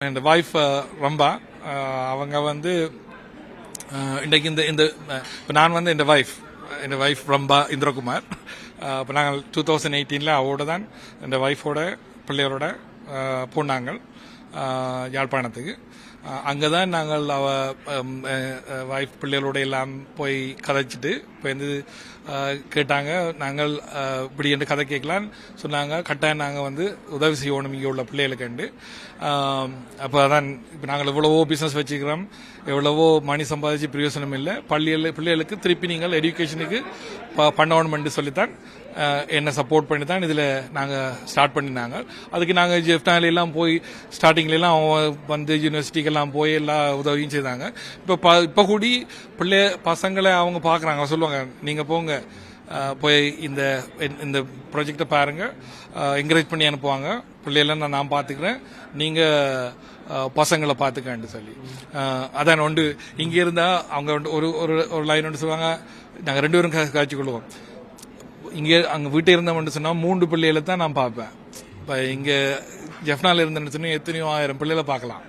என் wife Rambha அவங்க வந்து இன்றைக்கு இந்த இப்போ நான் வந்து என் வைஃப் ரம்பா இந்திரகுமார். இப்போ நாங்கள் 2018 அவரோட தான் என் வைஃபோட பிள்ளையரோட போனாங்க யாழ்ப்பாணத்துக்கு. அங்கே தான் நாங்கள் வைஃப் பிள்ளைகளோட எல்லாம் போய் கதைச்சிட்டு இப்போ வந்து கேட்டாங்க, நாங்கள் இப்படி என்று கதை கேட்கலான்னு சொன்னாங்க. கட்டாயம் நாங்கள் வந்து உதவி செய்யணும் இங்கே உள்ள பிள்ளைகளுக்கு. அப்போ அதான் இப்போ நாங்கள் எவ்வளவோ பிஸ்னஸ் வச்சுக்கிறோம், எவ்வளவோ மணி சம்பாதிச்சு பிரயோசனம் இல்லை, பிள்ளைகளுக்கு திருப்பி நீங்கள் எஜுகேஷனுக்கு பண்ணணும்னு சொல்லித்தான் என்னை சப்போர்ட் பண்ணி தான் இதில் நாங்கள் ஸ்டார்ட் பண்ணினாங்க. அதுக்கு நாங்கள் ஜெஃப்னாலாம் போய் ஸ்டார்டிங்லாம் வந்து யூனிவர்சிட்டிக்கெல்லாம் போய் எல்லா உதவியும் செய்தாங்க. இப்போ கூடி பசங்களை அவங்க பார்க்குறாங்க, சொல்லுவாங்க நீங்கள் போங்க போய் இந்த ப்ராஜெக்டை பாருங்கள், என்கரேஜ் பண்ணி அனுப்புவாங்க. பிள்ளையெல்லாம் நான் பார்த்துக்கிறேன், நீங்கள் பசங்களை பார்த்துக்கன்னு சொல்லி. அதான் ஒன்று இங்கே இருந்தால் அவங்க ஒரு ஒரு லைன் ஒன்று சொல்லுவாங்க, நாங்கள் 2 பேரும் காய்ச்சி கொள்வோம். இங்கே அங்கே வீட்டை இருந்தோம்னு சொன்னால் 3 பிள்ளைகளை தான் நான் பார்ப்பேன். இப்போ இங்கே ஜெஃப்னால இருந்தேன்னு சொன்னால் எத்தனையோ 1000 பிள்ளைகளை பார்க்கலாம்.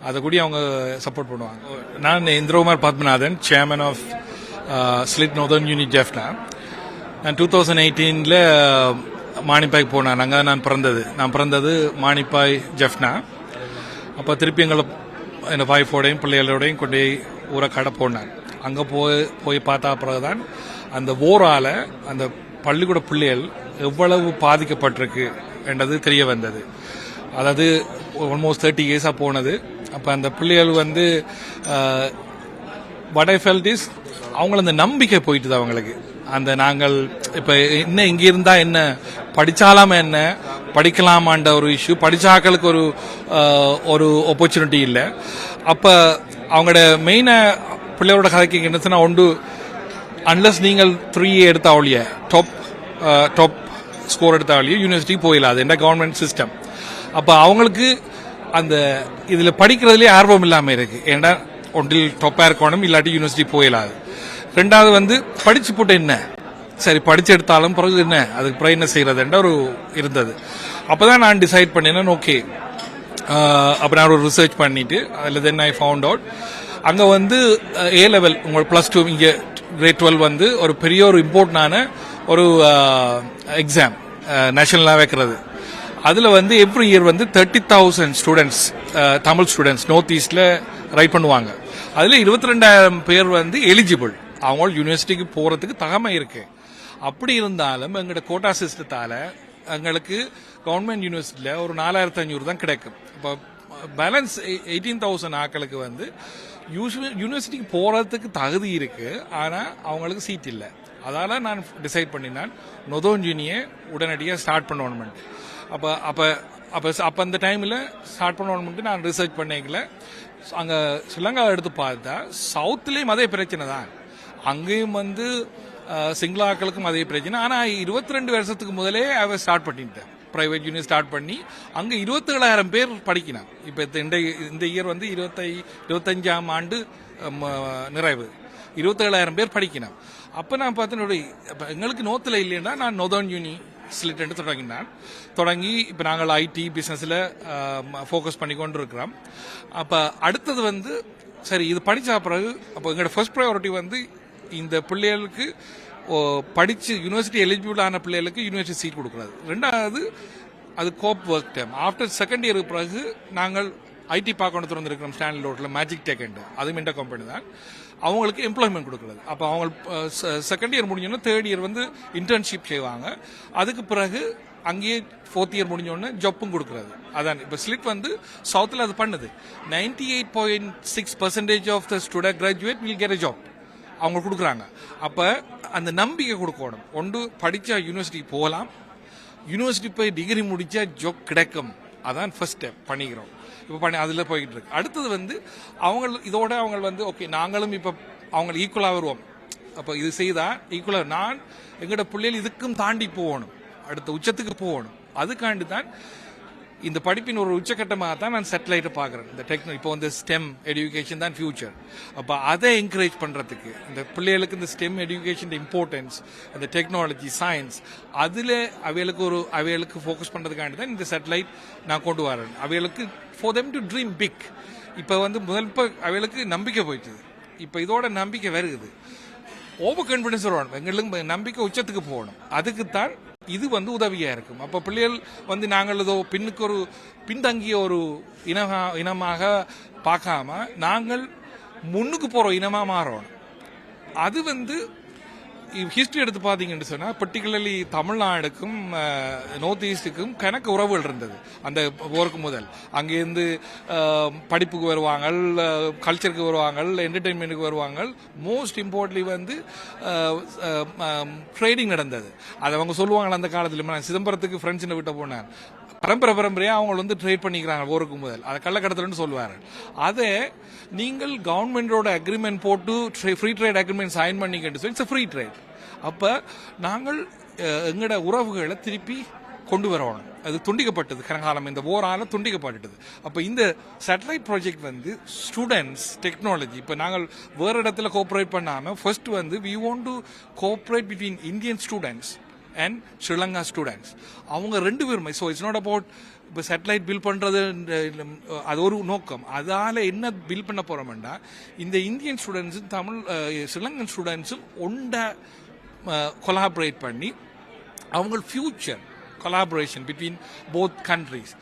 அதை கூட அவங்க சப்போர்ட் பண்ணுவாங்க. நான் Indrakumar Pathmanathan, chairman of SLIIT northern unit Jaffna. நான் 2018 மானிப்பாய் போனேன். அங்கே நான் பிறந்தது மானிப்பாய் ஜெஃப்னா. அப்போ திருப்பி என் வைஃபோடையும் பிள்ளைகளோடையும் கொண்டு ஊரை கடை போனேன். அங்கே போய் பார்த்தா பிறகுதான் அந்த ஓரால அந்த பள்ளிக்கூட பிள்ளைகள் எவ்வளவு பாதிக்கப்பட்டிருக்கு என்றது தெரிய வந்தது. அதாவது ஆல்மோஸ்ட் 30 இயர்ஸாக போனது. அப்போ அந்த பிள்ளைகள் வந்து what I felt is அவங்கள அந்த நம்பிக்கை போயிட்டுது அவங்களுக்கு. அந்த நாங்கள் இப்போ என்ன இங்கே இருந்தால் என்ன படித்தாலாம என்ன படிக்கலாமான்ற ஒரு இஷ்யூ, படித்தாக்களுக்கு ஒரு ஆப்பர்ச்சுனிட்டி இல்லை. அப்போ அவங்களோட மெயினாக பிள்ளையோட கதைக்கு என்ன சொன்னால் ஒன்று, அன்லஸ் நீங்கள் 3A எடுத்தாவளிய டாப் ஸ்கோர் எடுத்தாவளிய யூனிவர்சிட்டிக்கு போயிடலாது என்ன கவர்மெண்ட் சிஸ்டம். அப்போ அவங்களுக்கு அந்த இதில் படிக்கிறதுலேயே ஆர்வம் இல்லாமல் இருக்கு. ஏன்னா ஒன்றில் டாப்பாக இருக்கணும், இல்லாட்டி யூனிவர்சிட்டி போயிடலாது. ரெண்டாவது வந்து படிச்சு போட்டு என்ன சரி படிச்சு எடுத்தாலும் பிறகு என்ன அதுக்கு பிறகு என்ன செய்யறதுன்ற ஒரு இருந்தது. அப்போதான் நான் டிசைட் பண்ணினேன், ஓகே. அப்போ நான் ஒரு ரிசர்ச் பண்ணிட்டு அதில் தென் ஐ ஃபவுண்ட் அவுட் அங்கே வந்து A லெவல் உங்களோட +2 இங்கே கிரேட் 12 வந்து ஒரு பெரிய ஒரு இம்பார்ட்டன்டான ஒரு எக்ஸாம் நேஷனலாக வைக்கிறது. அதில் வந்து எவ்ரி இயர் வந்து 30,000 ஸ்டூடெண்ட்ஸ், தமிழ் ஸ்டூடெண்ட்ஸ் நார்த் ஈஸ்டில் ரைட் பண்ணுவாங்க. அதில் 22,000 பேர் வந்து எலிஜிபிள், அவங்க யூனிவர்சிட்டிக்கு போகிறதுக்கு தகமை இருக்கு. அப்படி இருந்தாலும் எங்களோட கோட்டா சிஸ்டத்தால் எங்களுக்கு கவர்மெண்ட் யூனிவர்சிட்டியில் ஒரு 4,500 தான் கிடைக்கும். இப்போ பேலன்ஸ் 18,000 ஆக்களுக்கு வந்து யூனிவர்சிட்டிக்கு போகிறதுக்கு தகுதி இருக்கு, ஆனால் அவங்களுக்கு சீட் இல்லை. அதால் நான் டிசைட் பண்ணினேன் நார்தர்ன் யூனியை உடனடியாக ஸ்டார்ட் பண்ணணும்னு. அப்போ அந்த டைமில் ஸ்டார்ட் பண்ணணும்னு நான் ரிசர்ச் பண்ணிக்கல. அங்கே ஸ்ரீலங்காவை எடுத்து பார்த்தா சவுத்துலேயும் அதே பிரச்சனை தான், அங்கேயும் வந்து சிங்களாக்களுக்கும் அதே பிரச்சனை. ஆனால் 22 வருஷத்துக்கு முதலே அவ ஸ்டார்ட் பண்ணிட்டேன், பிரைவேட் யூனிவர்சிட்டி ஸ்டார்ட் பண்ணி அங்கே 27,000 பேர் படிக்கிறான். இப்போ இந்த இயர் வந்து 25ஆம் ஆண்டு நிறைவு, 27,000 பேர் படிக்கிறான். அப்போ நான் பார்த்தேன் எங்களுக்கு நோத்தில் இல்லைன்னா நான் நார்தர்ன் யூனி ஸ்லிட் தொடங்கி இப்போ நாங்கள் ஐடி பிஸ்னஸில் ஃபோக்கஸ் பண்ணி கொண்டு இருக்கிறோம். அப்போ அடுத்தது வந்து சரி இது படித்த பிறகு அப்போ எங்களோட ஃபர்ஸ்ட் ப்ரையாரிட்டி வந்து இந்த பிள்ளைகளுக்கு படித்து யூனிவர்சிட்டி எலிஜிபிள் ஆன பிள்ளைகளுக்கு யூனிவர்சிட்டி சீட் கொடுக்குறது. ரெண்டாவது அது கோப் ஒர்க் டைம். ஆஃப்டர் செகண்ட் இயருக்கு பிறகு நாங்கள் ஐடி பார்க்க திறந்துருக்கிறோம் ஸ்டான்லி ரோட்டில், மேஜிக் டெக் அண்ட் அதுவும் இந்த கம்பெனி தான், அவங்களுக்கு எம்ப்ளாய்மெண்ட் கொடுக்குறது. அப்போ அவங்க செகண்ட் இயர் முடிஞ்சோன்னா தேர்ட் இயர் வந்து இன்டர்ன்ஷிப் செய்வாங்க. அதுக்கு பிறகு அங்கேயே ஃபோர்த் இயர் முடிஞ்சோடனே ஜப்பும் கொடுக்குறது. அதான் இப்போ ஸ்லிட் வந்து சவுத்தில் அது பண்ணுது. 98.6% of the student graduate will get a job அவங்க கொடுக்குறாங்க. அப்போ அந்த நம்பிக்கை கொடுக்கணும். ஒன்று படித்தா யூனிவர்சிட்டிக்கு போகலாம், யூனிவர்சிட்டி போய் டிகிரி முடித்தா ஜாப் கிடைக்கும். அதான் ஃபர்ஸ்ட் ஸ்டெப் பண்ணிக்கிறோம். இப்போ அதில் போய்கிட்டு இருக்கு. அடுத்தது வந்து இதோட அவங்க வந்து ஓகே நாங்களும் இப்போ அவங்க ஈக்குவலாக வருவோம். அப்போ இது செய்தால் ஈக்குவலாக நான் எங்களோட பிள்ளைகள் இதுக்கும் தாண்டி போகணும், அடுத்த உச்சத்துக்கு போகணும். அதுக்காண்டி தான் இந்த படிப்பின் ஒரு உச்சக்கட்டமாக தான் நான் சேட்டலைட்டை பார்க்குறேன். இந்த இப்போ வந்து ஸ்டெம் எஜுகேஷன் தான் ஃபியூச்சர். அப்போ அதை என்கரேஜ் பண்ணுறதுக்கு இந்த பிள்ளைகளுக்கு இந்த ஸ்டெம் எஜுகேஷன் இம்பார்ட்டன்ஸ், இந்த டெக்னாலஜி, சயின்ஸ், அதில் அவைகளுக்கு ஃபோக்கஸ் பண்ணுறதுக்காண்டி தான் இந்த சேட்டலைட் நான் கொண்டு வரேன். அவைகளுக்கு for them to dream big. இப்போ வந்து அவைகளுக்கு நம்பிக்கை போயிட்டுது. இப்போ இதோட நம்பிக்கை வருகுது. ஓவர் கான்ஃபிடன்ஸ் வரணும், எங்களுக்கு நம்பிக்கை உச்சத்துக்கு போகணும். அதுக்குத்தான் இது வந்து உதவியா இருக்கும். அப்போ பிள்ளைகள் வந்து நாங்கள் ஏதோ பின்தங்கிய ஒரு இனமாக பார்க்காம நாங்கள் முன்னுக்கு போற இனமா மாறணும். அது வந்து ஹிஸ்டரி எடுத்து பார்த்தீங்கன்னு சொன்னால் பர்டிகுலர்லி தமிழ்நாடுக்கும் நார்த் ஈஸ்டுக்கும் கணக்கு உறவுகள் இருந்தது அந்த போருக்கு முதல். அங்கேருந்து படிப்புக்கு வருவாங்க, கல்ச்சருக்கு வருவாங்க, என்டர்டெயின்மெண்ட்டுக்கு வருவாங்க. மோஸ்ட் இம்பார்ட்லி வந்து ட்ரேடிங் நடந்தது. அதை அவங்க சொல்லுவாங்க அந்த காலத்தில். நான் சிதம்பரத்துக்கு ஃப்ரெண்ட்ஸினை விட்ட போனேன், பரம்பரையாக அவங்க வந்து ட்ரேட் பண்ணிக்கிறாங்க போருக்கு முதல். அதை கள்ளக்கடத்தல்னு சொல்லுவாங்க. அதை நீங்கள் கவர்மெண்டோட அக்ரிமெண்ட் போட்டு ஃப்ரீ ட்ரேட் அக்ரிமெண்ட் சைன் பண்ணிக்கிட்டு சொல்லி இட்ஸ் ஃப்ரீ ட்ரேட். அப்போ நாங்கள் எங்களோட உறவுகளை திருப்பி கொண்டு வரணும். அது துண்டிக்கப்பட்டது, கனகாலம் இந்த போரால துண்டிக்கப்பட்டது. அப்போ இந்த சேட்டலைட் ப்ராஜெக்ட் வந்து ஸ்டூடெண்ட்ஸ், டெக்னாலஜி, இப்போ நாங்கள் வேறு இடத்துல கோஆப்ரேட் பண்ணாமல் ஃபர்ஸ்ட் வந்து we want to cooperate between Indian students and Sri Lanka students. அவங்க ரெண்டு பேருமே. ஸோ இட்ஸ் நாட் அபவுட் இப்போ சேட்டலைட் பில் பண்ணுறது, அது ஒரு நோக்கம். அதால் என்ன பில் பண்ண போகிறோம்னா இந்த இந்தியன் ஸ்டூடெண்ட்ஸும் ஸ்ரீலங்கன் ஸ்டூடெண்ட்ஸும் ஒண்டா கொலாபரேட் பண்ணி அவங்க future collaboration between both countries,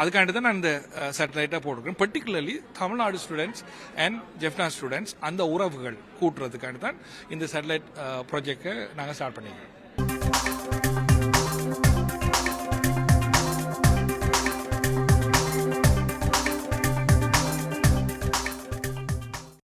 அதுக்காண்டி தான் நான் இந்த சேட்டலைட்டாக போட்டிருக்கேன். Particularly Tamil Nadu students and Jaffna students அந்த உறவுகள் கூட்டுறதுக்காண்டி தான் இந்த சேட்டலைட் ப்ராஜெக்டை நாங்கள் ஸ்டார்ட் பண்ணிக்கிறோம்.